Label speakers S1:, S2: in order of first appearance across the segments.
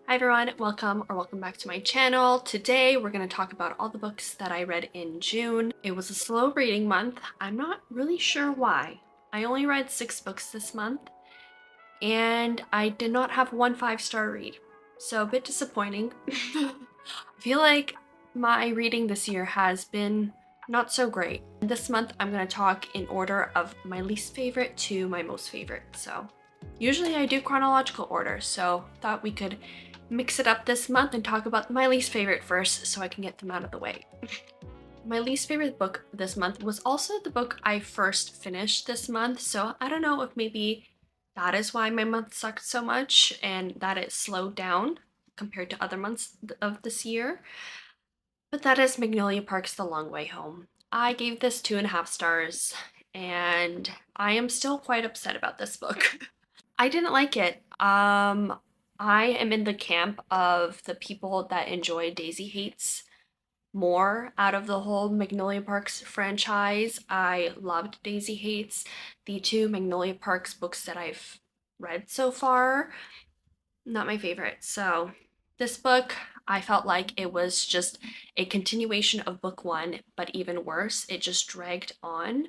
S1: Hi everyone, welcome back to my channel. Today we're going to talk about all the books that I read in June. It was a slow reading month. I'm not really sure why. I only read 6 books this month and I did not have one 5-star read. So a bit disappointing. I feel like my reading this year has been not so great. This month I'm going to talk in order of my least favorite to my most favorite. So usually I do chronological order, so thought we could mix it up this month and talk about my least favorite first so I can get them out of the way. My least favorite book this month was also the book I first finished this month, so I don't know if maybe that is why my month sucked so much and that it slowed down compared to other months of this year. But that is Magnolia Park's The Long Way Home. I gave this 2.5 stars and I am still quite upset about this book. I didn't like it. I am in the camp of the people that enjoy Daisy Hates more out of the whole Magnolia Parks franchise. I loved Daisy Hates. The 2 Magnolia Parks books that I've read so far, not my favorite. So this book, I felt like it was just a continuation of book 1, but even worse. It just dragged on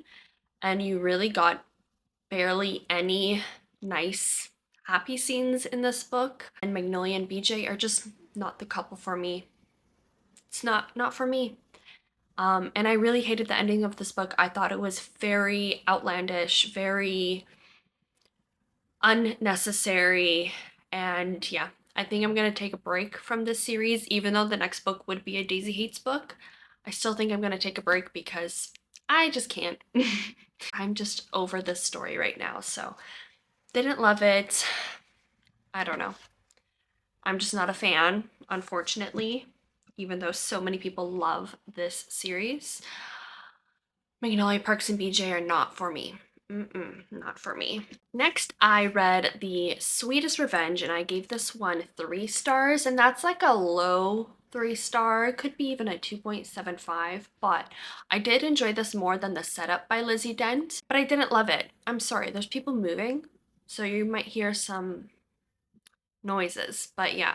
S1: and you really got barely any nice happy scenes in this book, and Magnolia and BJ are just not the couple for me. It's not for me. And I really hated the ending of this book. I thought it was very outlandish, very unnecessary, and yeah, I think I'm gonna take a break from this series, even though the next book would be a Daisy Hates book. I still think I'm gonna take a break because I just can't. I'm just over this story right now, so didn't love it. I don't know. I'm just not a fan, unfortunately, even though so many people love this series. Magnolia Parks and BJ are not for me. Not for me. Next, I read The Sweetest Revenge, and I gave this one 3 stars, and that's like a low 3-star. It could be even a 2.75, but I did enjoy this more than The Setup by Lizzie Dent, but I didn't love it. I'm sorry, there's people moving, so you might hear some noises, but yeah,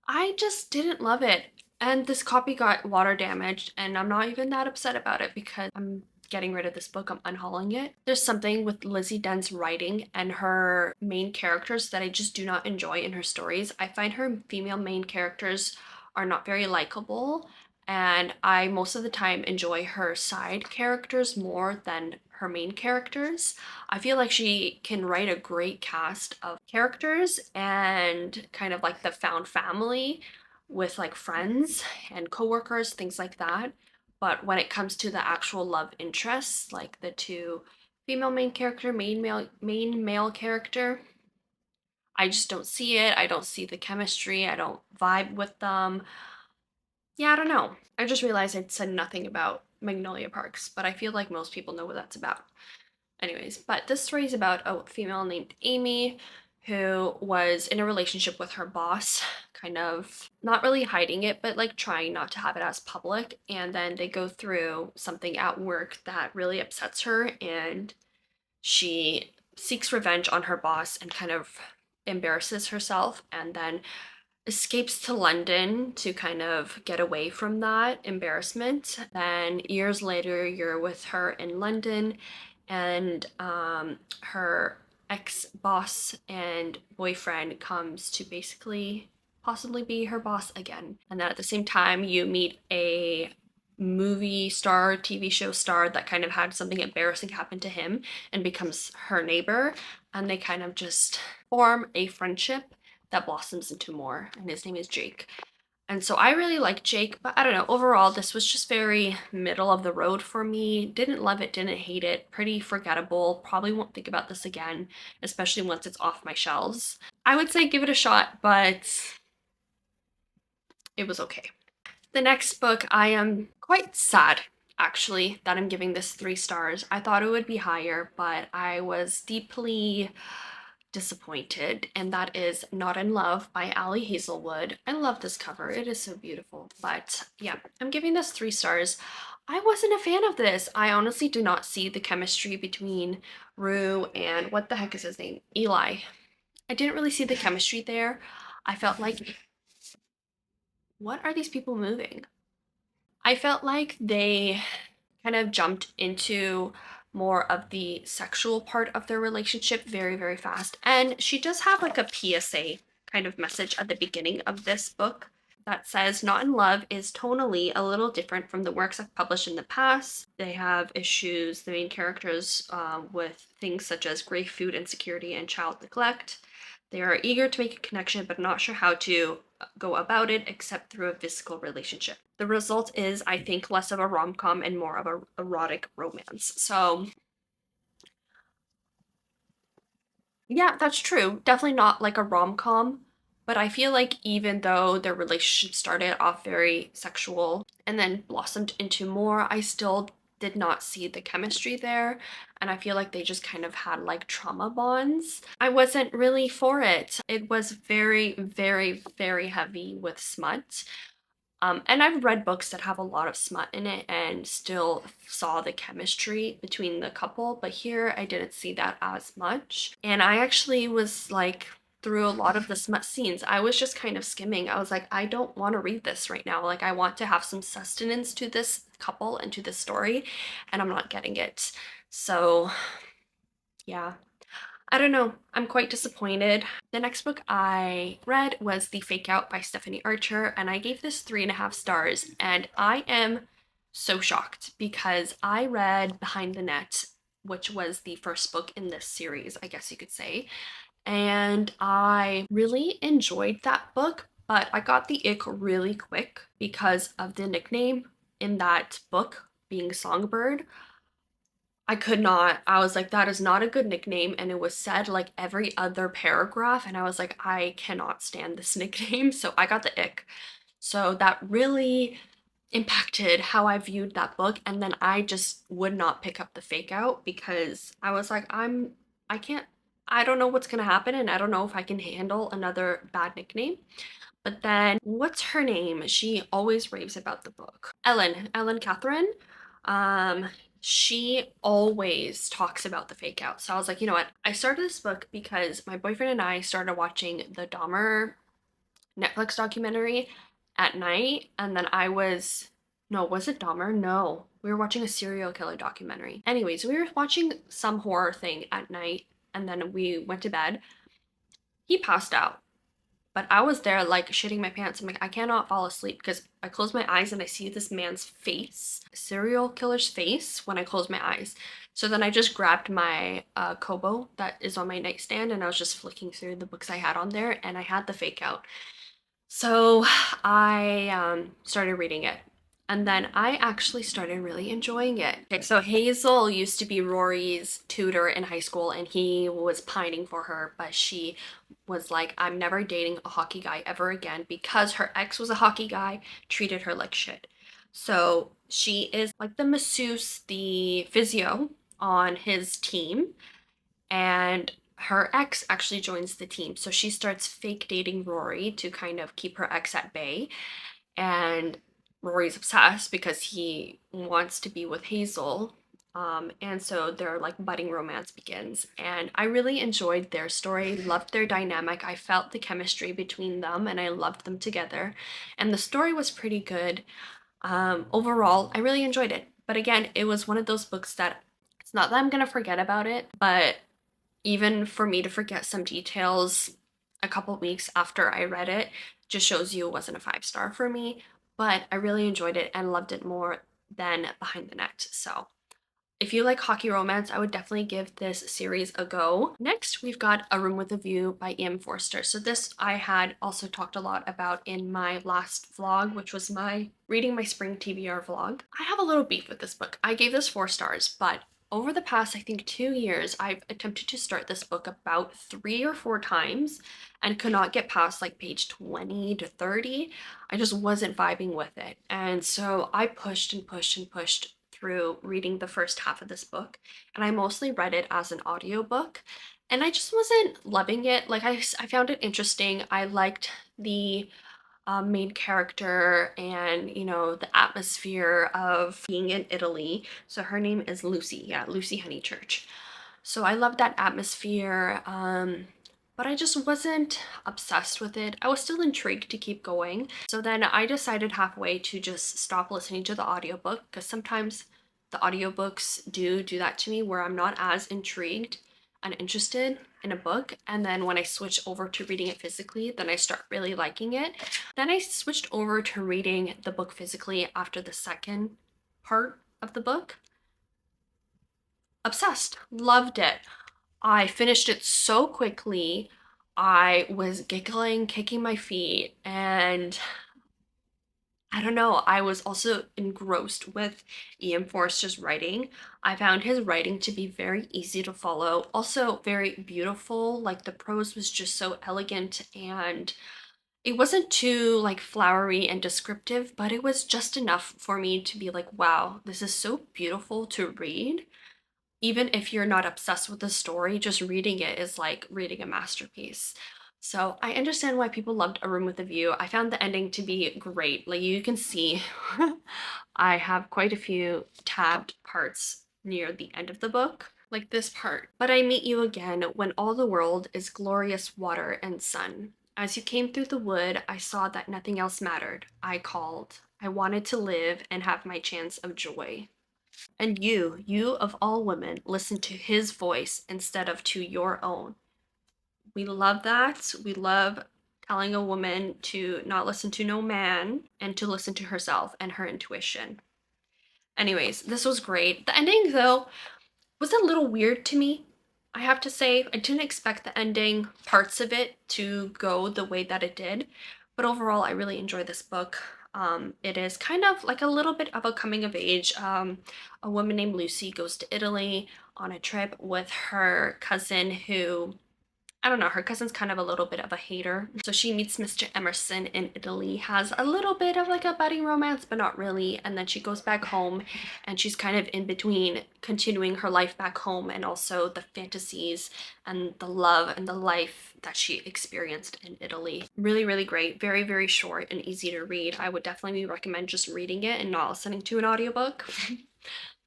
S1: I just didn't love it. And this copy got water damaged, and I'm not even that upset about it because I'm getting rid of this book. I'm unhauling it. There's something with Lizzie Dent's writing and her main characters that I just do not enjoy in her stories. I find her female main characters are not very likable, and I most of the time enjoy her side characters more than her main characters. I feel like she can write a great cast of characters and kind of like the found family with like friends and coworkers, things like that. But when it comes to the actual love interests, like the 2 female main character, main male character, I just don't see it. I don't see the chemistry. I don't vibe with them. Yeah, I don't know. I just realized I'd said nothing about Magnolia Parks, but I feel like most people know what that's about. Anyways, but this story is about a female named Amy who was in a relationship with her boss, kind of not really hiding it, but like trying not to have it as public. And then they go through something at work that really upsets her, and she seeks revenge on her boss and kind of embarrasses herself, and then escapes to London to kind of get away from that embarrassment. Then years later, you're with her in London, and her ex-boss and boyfriend comes to basically possibly be her boss again. And then at the same time, you meet a movie star, TV show star that kind of had something embarrassing happen to him and becomes her neighbor. And they kind of just form a friendship that blossoms into more, and his name is Jake. And so I really like Jake, but I don't know, overall this was just very middle of the road for me. Didn't love it, didn't hate it, pretty forgettable. Probably won't think about this again, especially once it's off my shelves. I would say give it a shot, but it was okay. The next book, I am quite sad actually that I'm giving this 3 stars. I thought it would be higher, but I was deeply disappointed, and that is Not in Love by Ali Hazelwood. I love this cover. It is so beautiful. But yeah, I'm giving this 3 stars. I wasn't a fan of this. I honestly do not see the chemistry between Rue and what the heck is his name? Eli. I didn't really see the chemistry there. I felt like What are these people moving? I felt like they kind of jumped into more of the sexual part of their relationship very, very fast. And she does have like a PSA kind of message at the beginning of this book that says, Not in Love is tonally a little different from the works I've published in the past. They have issues, the main characters, with things such as grave food insecurity and child neglect. They are eager to make a connection, but not sure how to go about it except through a physical relationship. The result is, I think, less of a rom-com and more of a erotic romance. So, yeah, that's true. Definitely not like a rom-com, but I feel like even though their relationship started off very sexual and then blossomed into more, I still did not see the chemistry there. And I feel like they just kind of had like trauma bonds. I wasn't really for it. It was very, very, very heavy with smut. And I've read books that have a lot of smut in it and still saw the chemistry between the couple, but here I didn't see that as much. And I actually was like, through a lot of the smut scenes, I was just kind of skimming. I was like, I don't want to read this right now. Like, I want to have some sustenance to this couple and to this story, and I'm not getting it. So, yeah. I don't know. I'm quite disappointed. The next book I read was The Fake Out by Stephanie Archer, and I gave this 3.5 stars. And I am so shocked because I read Behind the Net, which was the first book in this series, I guess you could say. And I really enjoyed that book, but I got the ick really quick because of the nickname in that book being Songbird. I could not. I was like, that is not a good nickname. And it was said like every other paragraph. And I was like, I cannot stand this nickname. So I got the ick. So that really impacted how I viewed that book. And then I just would not pick up The Fake Out because I was like, I can't, I don't know what's going to happen. And I don't know if I can handle another bad nickname. But then, what's her name? She always raves about the book. Ellen Catherine. Um, she always talks about The Fake Out. So I was like, you know what? I started this book because my boyfriend and I started watching the Dahmer Netflix documentary at night. And then no, was it Dahmer? No, we were watching a serial killer documentary. Anyways, we were watching some horror thing at night and then we went to bed. He passed out. But I was there like shitting my pants. I'm like, I cannot fall asleep because I close my eyes and I see this man's face, serial killer's face, when I close my eyes. So then I just grabbed my Kobo that is on my nightstand and I was just flicking through the books I had on there and I had The Fake Out. So I started reading it. And then I actually started really enjoying it. Okay, so Hazel used to be Rory's tutor in high school and he was pining for her, but she was like, I'm never dating a hockey guy ever again because her ex was a hockey guy, treated her like shit. So she is like the masseuse, the physio on his team, and her ex actually joins the team. So she starts fake dating Rory to kind of keep her ex at bay. And Rory's obsessed because he wants to be with Hazel. And so their like budding romance begins. And I really enjoyed their story, loved their dynamic. I felt the chemistry between them and I loved them together. And the story was pretty good. Overall, I really enjoyed it. But again, it was one of those books that it's not that I'm gonna forget about it, but even for me to forget some details a couple weeks after I read it just shows you it wasn't a 5 star for me. But I really enjoyed it and loved it more than Behind the Net. So if you like hockey romance, I would definitely give this series a go. Next, we've got A Room with a View by E.M. Forster. So this I had also talked a lot about in my last vlog, which was my reading my spring TBR vlog. I have a little beef with this book. I gave this 4 stars, but over the past, I think 2 years, I've attempted to start this book about 3 or 4 times and could not get past like page 20 to 30. I just wasn't vibing with it. And so I pushed and pushed and pushed through reading the first half of this book, and I mostly read it as an audiobook, and I just wasn't loving it. Like I found it interesting. I liked the main character and the atmosphere of being in Italy. So her name is Lucy. Yeah, Lucy Honeychurch. So I love that atmosphere. but I just wasn't obsessed with it. I was still intrigued to keep going. So then I decided halfway to just stop listening to the audiobook, because sometimes the audiobooks do that to me where I'm not as intrigued and interested in a book, and then when I switch over to reading it physically, then I start really liking it. Then I switched over to reading the book physically after the second part of the book. Obsessed, loved it. I finished it so quickly. I was giggling, kicking my feet, and I don't know, I was also engrossed with Ian Forster's writing. I found his writing to be very easy to follow, also very beautiful. Like the prose was just so elegant, and it wasn't too like flowery and descriptive, but it was just enough for me to be like, wow, this is so beautiful to read. Even if you're not obsessed with the story, just reading it is like reading a masterpiece. So I understand why people loved A Room with a View. I found the ending to be great. Like you can see, I have quite a few tabbed parts near the end of the book, like this part. But I meet you again when all the world is glorious water and sun. As you came through the wood, I saw that nothing else mattered. I called. I wanted to live and have my chance of joy. And you of all women, listen to his voice instead of to your own. We love that. We love telling a woman to not listen to no man and to listen to herself and her intuition. Anyways, this was great. The ending, though, was a little weird to me. I have to say, I didn't expect the ending parts of it to go the way that it did, but overall, I really enjoyed this book. It is kind of like a little bit of a coming of age. A woman named Lucy goes to Italy on a trip with her cousin who, I don't know, her cousin's kind of a little bit of a hater. So she meets Mr. Emerson in Italy, has a little bit of like a budding romance, but not really. And then she goes back home and she's kind of in between continuing her life back home and also the fantasies and the love and the life that she experienced in Italy. Really, really great. Very, very short and easy to read. I would definitely recommend just reading it and not listening to an audiobook.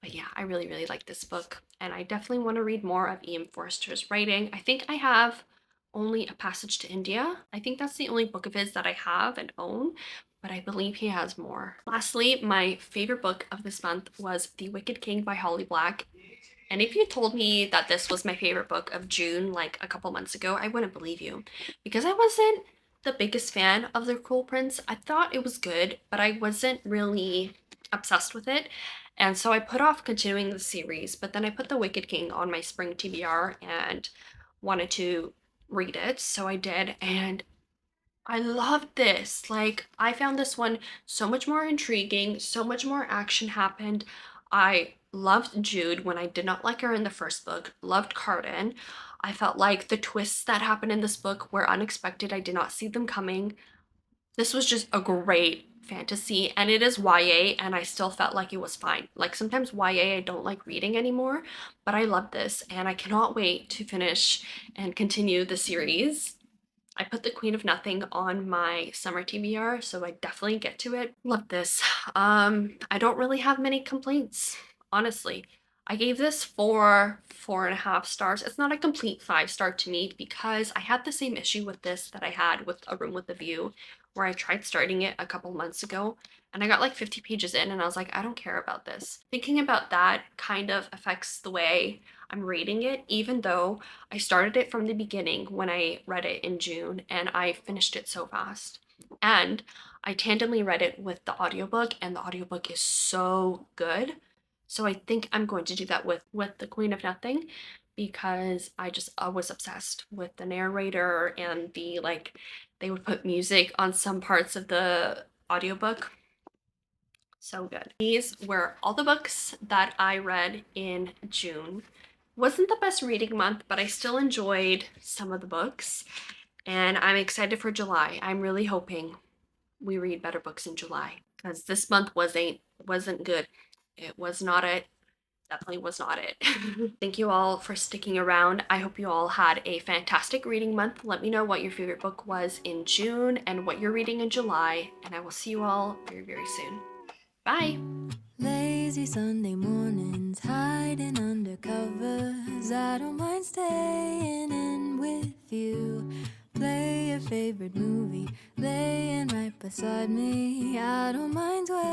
S1: But yeah, I really, really like this book, and I definitely want to read more of Ian Forster's writing. I think I have only A Passage to India. I think that's the only book of his that I have and own, but I believe he has more. Lastly, my favorite book of this month was The Wicked King by Holly Black. And if you told me that this was my favorite book of June like a couple months ago, I wouldn't believe you. Because I wasn't the biggest fan of The Cruel Prince. I thought it was good, but I wasn't really obsessed with it. And so I put off continuing the series, but then I put The Wicked King on my spring TBR and wanted to read it. So I did, and I loved this. Like, I found this one so much more intriguing, so much more action happened. I loved Jude when I did not like her in the first book, loved Carden. I felt like the twists that happened in this book were unexpected. I did not see them coming. This was just a great fantasy, and it is YA, and I still felt like it was fine. Like sometimes YA I don't like reading anymore, but I love this, and I cannot wait to finish and continue the series. I put The Queen of Nothing on my summer TBR, so I definitely get to it. Love this. I don't really have many complaints, honestly. I gave this 4.5 stars. It's not a complete 5-star to me because I had the same issue with this that I had with A Room with a View, where I tried starting it a couple months ago and I got like 50 pages in and I was like, I don't care about this. Thinking about that kind of affects the way I'm rating it, even though I started it from the beginning when I read it in June and I finished it so fast. And I tandemly read it with the audiobook, and the audiobook is so good. So I think I'm going to do that with The Queen of Nothing because I was obsessed with the narrator and the like they would put music on some parts of the audiobook. So good. These were all the books that I read in June. Wasn't the best reading month, but I still enjoyed some of the books. And I'm excited for July. I'm really hoping we read better books in July because this month wasn't good. It was not it. Definitely was not it. Thank you all for sticking around. I hope you all had a fantastic reading month. Let me know what your favorite book was in June and what you're reading in July, and I will see you all very, very soon. Bye.
S2: Lazy Sunday mornings, hiding under covers. I don't mind staying in with you. Play your favorite movie, laying right beside me. I don't mind waiting.